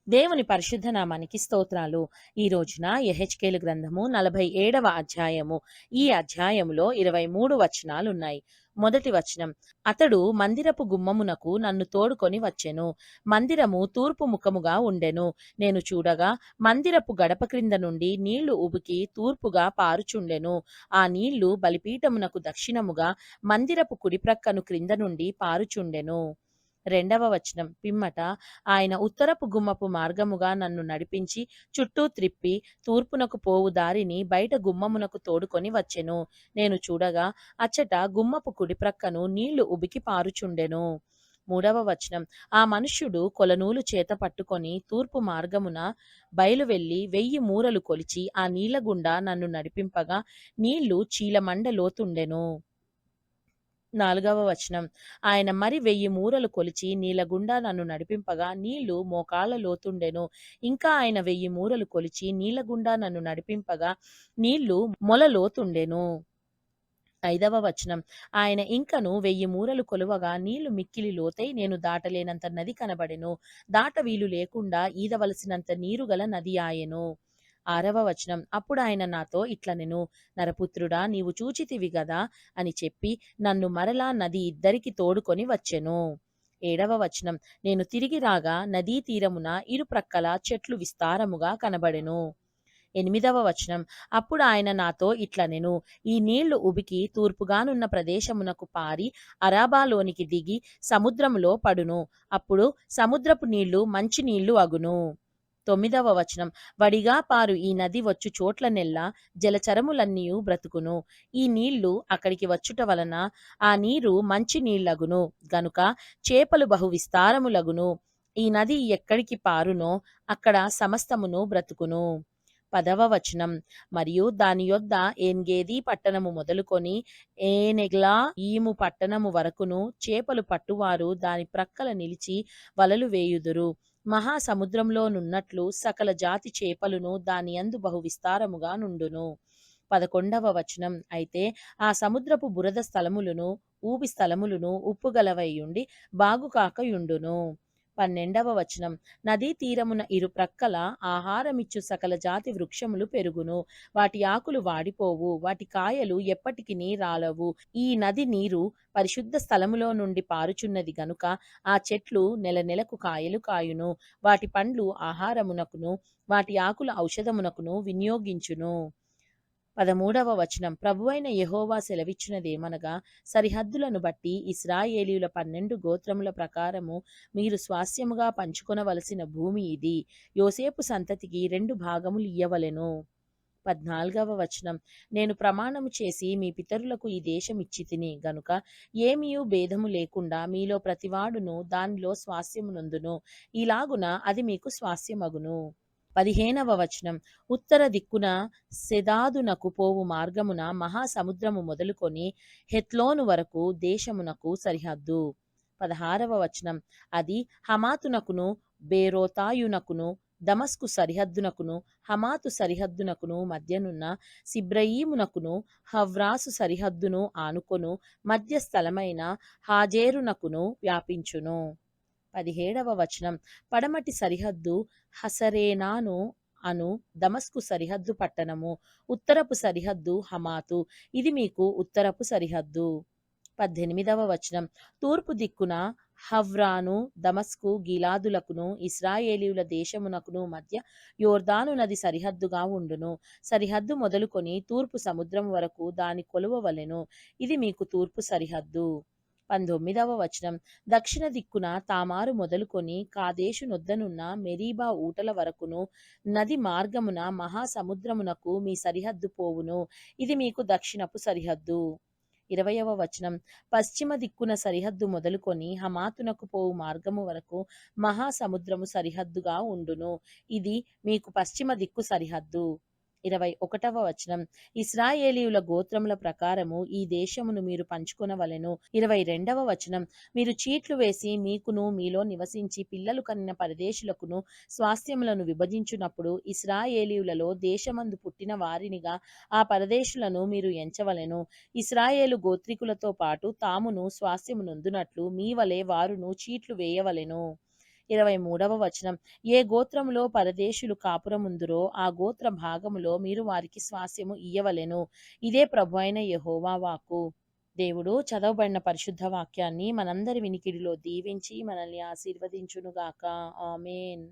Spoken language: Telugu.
దేవుని పరిశుద్ధ నామానికి స్తోత్రాలు. ఈ రోజున యెహెజ్కేలు గ్రంథము 47వ అధ్యాయము. ఈ అధ్యాయములో 23 వచనాలున్నాయి. మొదటి వచనం, అతడు మందిరపు గుమ్మమునకు నన్ను తోడుకొని వచ్చెను. మందిరము తూర్పు ముఖముగా ఉండెను. నేను చూడగా మందిరపు గడప క్రింద నుండి నీళ్లు ఉబికి తూర్పుగా పారుచుండెను. ఆ నీళ్లు బలిపీఠమునకు దక్షిణముగా మందిరపు కుడిప్రక్కను క్రింద నుండి పారుచుండెను. రెండవ వచనం, పిమ్మట ఆయన ఉత్తరపు గుమ్మపు మార్గముగా నన్ను నడిపించి చుట్టూ త్రిప్పి తూర్పునకు పోవు దారిని బయట గుమ్మమునకు తోడుకొని వచ్చెను. నేను చూడగా అచ్చట గుమ్మపు కుడిప్రక్కను నీళ్లు ఉబికి పారుచుండెను. మూడవ వచనం, ఆ మనుష్యుడు కొలనూలు చేత పట్టుకొని తూర్పు మార్గమున బయలువెళ్లి 1000 మూరలు కొలిచి ఆ నీళ్ల గుండా నన్ను నడిపింపగా నీళ్లు చీలమండ లోతుండెను. నాలుగవ వచనం, ఆయన మరి 1000 మూరలు కొలిచి నీళ్లగుండా నన్ను నడిపింపగా నీళ్లు మోకాళ్ల లోతుండెను. ఇంకా ఆయన 1000 మూరలు కొలిచి నీళ్లగుండా నన్ను నడిపింపగా నీళ్లు మొల లోతుండెను. ఐదవ వచనం, ఆయన ఇంకను 1000 మూరలు కొలువగా నీళ్లు మిక్కిలి లోతై నేను దాటలేనంత నది కనబడెను. దాట వీలు లేకుండా ఈదవలసినంత నీరు గల నది ఆయెను. ఆరవ వచనం, అప్పుడు ఆయన నాతో ఇట్లనెను, నరపుత్రుడా, నీవు చూచితివి గదా అని చెప్పి నన్ను మరలా నది ఇద్దరికి తోడుకొని వచ్చెను. ఏడవ వచనం, నేను తిరిగి రాగా నదీ తీరమున ఇరుప్రక్కల చెట్లు విస్తారముగా కనబడెను. ఎనిమిదవ వచనం, అప్పుడు ఆయన నాతో ఇట్లనెను, ఈ నీళ్లు ఉబికి తూర్పుగానున్న ప్రదేశమునకు పారి అరాబాలోనికి దిగి సముద్రములో పడును. అప్పుడు సముద్రపు నీళ్లు మంచి నీళ్లు అగును. తొమ్మిదవ వచనం, వడిగా పారు ఈ నది వచ్చు చోట్లనెల్లా జలచరములన్నీయు బ్రతుకును. ఈ నీళ్లు అక్కడికి వచ్చుట వలన ఆ నీరు మంచి నీళ్లగును గనుక చేపలు బహు విస్తారములగును. ఈ నది ఎక్కడికి పారునో అక్కడ సమస్తమును బ్రతుకును. పదవ వచనం, మరియు దాని యొద్ద ఏన్గేది పట్టణము మొదలుకొని ఏనెగ్లా ఈము పట్టణము వరకును చేపలు పట్టువారు దాని ప్రక్కల నిలిచి వలలు వేయుదురు. మహాసముద్రంలోనున్నట్లు సకల జాతి చేపలును దాని యందు బహు విస్తారముగా నుండును. 11వ వచనం, అయితే ఆ సముద్రపు బురద స్థలములను ఊబి స్థలములను ఉప్పుగలవైయుండి బాగుకాకయుండును. 12వ వచనం, నదీ తీరమున ఇరుప్రక్కల ఆహారమిచ్చు సకల జాతి వృక్షములు పెరుగును. వాటి ఆకులు వాడిపోవు, వాటి కాయలు ఎప్పటికినీ రాలవు. ఈ నది నీరు పరిశుద్ధ స్థలములో నుండి పారుచున్నది గనుక ఆ చెట్లు నెల నెలకు కాయలు కాయును. వాటి పండ్లు ఆహారమునకును వాటి ఆకుల ఔషధమునకును వినియోగించును. 13వ వచనం, ప్రభువైన యెహోవా సెలవిచ్చినదేమనగా, సరిహద్దులను బట్టి ఇశ్రాయేలీయుల 12 గోత్రముల ప్రకారము మీరు స్వాస్యముగా పంచుకొనవలసిన భూమి ఇది. యోసేపు సంతతికి 2 భాగములు ఇయ్యవలెను. 14వ వచనం, నేను ప్రమాణము చేసి మీ పితరులకు ఈ దేశం ఇచ్చితిని గనుక ఏమీయు భేదము లేకుండా మీలో ప్రతివాడును దానిలో స్వాస్యము నొందును. ఇలాగున అది మీకు స్వాస్యమగును. 15వ వచనం, ఉత్తర దిక్కున సెదాదునకు పోవు మార్గమున మహాసముద్రము మొదలుకొని హెత్లోను వరకు దేశమునకు సరిహద్దు. 16వ వచనం, అది హమాతునకును బేరోతాయునకును దమస్కు సరిహద్దునకును హమాతు సరిహద్దునకును మధ్యనున్న సిబ్రయీమునకును హవ్రాసు సరిహద్దును ఆనుకొను మధ్య స్థలమైన హాజేరునకును వ్యాపించును. 17వ వచనం, పడమటి సరిహద్దు హసరేనాను అను దమస్కు సరిహద్దు పట్టణము, ఉత్తరపు సరిహద్దు హమాతు, ఇది మీకు ఉత్తరపు సరిహద్దు. 18వ వచనం, తూర్పు దిక్కున హవ్రాను దమస్కు గిలాదులకును ఇశ్రాయేలీయుల దేశమునకును మధ్య యోర్దాను నది సరిహద్దుగా ఉండును. సరిహద్దు మొదలుకొని తూర్పు సముద్రం వరకు దాని కొలువవలెను. ఇది మీకు తూర్పు సరిహద్దు. 19వ వచనం, దక్షిణ దిక్కున తామారు మొదలుకొని కాదేశు నొద్దనున్న మెరీబా ఊటల వరకును నది మార్గమున మహాసముద్రమునకు మీ సరిహద్దు పోవును. ఇది మీకు దక్షిణపు సరిహద్దు. 20వ వచనం, పశ్చిమ దిక్కున సరిహద్దు మొదలుకొని హమాతునకు పోవు మార్గము వరకు మహాసముద్రము సరిహద్దుగా ఉండును. ఇది మీకు పశ్చిమ దిక్కు సరిహద్దు. 21వ వచనం. ఇశ్రాయేలీయుల గోత్రముల ప్రకారము ఈ దేశమును మీరు పంచుకొనవలెను. 22వ వచనం. మీరు చీట్లు వేసి మీకును మీలో నివసించి పిల్లలు కనిన పరదేశులకును స్వాస్థ్యములను విభజించునప్పుడు ఇశ్రాయేలీయులలో దేశమందు పుట్టిన వారినిగా ఆ పరదేశులను మీరు ఎంచవలెను. ఇశ్రాయేలు గోత్రికులతో పాటు తామును స్వాస్థ్యమునొందునట్లు మీ వలె వారును చీట్లు వేయవలెను. 23వ వచనం. ఏ గోత్రములో పరదేశులు కాపురముందురో ఆ గోత్ర భాగములో మీరు వారికి స్వాస్థ్యము ఇయ్యవలెను. ఇదే ప్రభువైన యెహోవా వాక్కు. దేవుడు చదవబడిన పరిశుద్ధ వాక్యాన్ని మనందరి వినికిడిలో దీవించి మనల్ని ఆశీర్వదించునుగాక. ఆమేన్.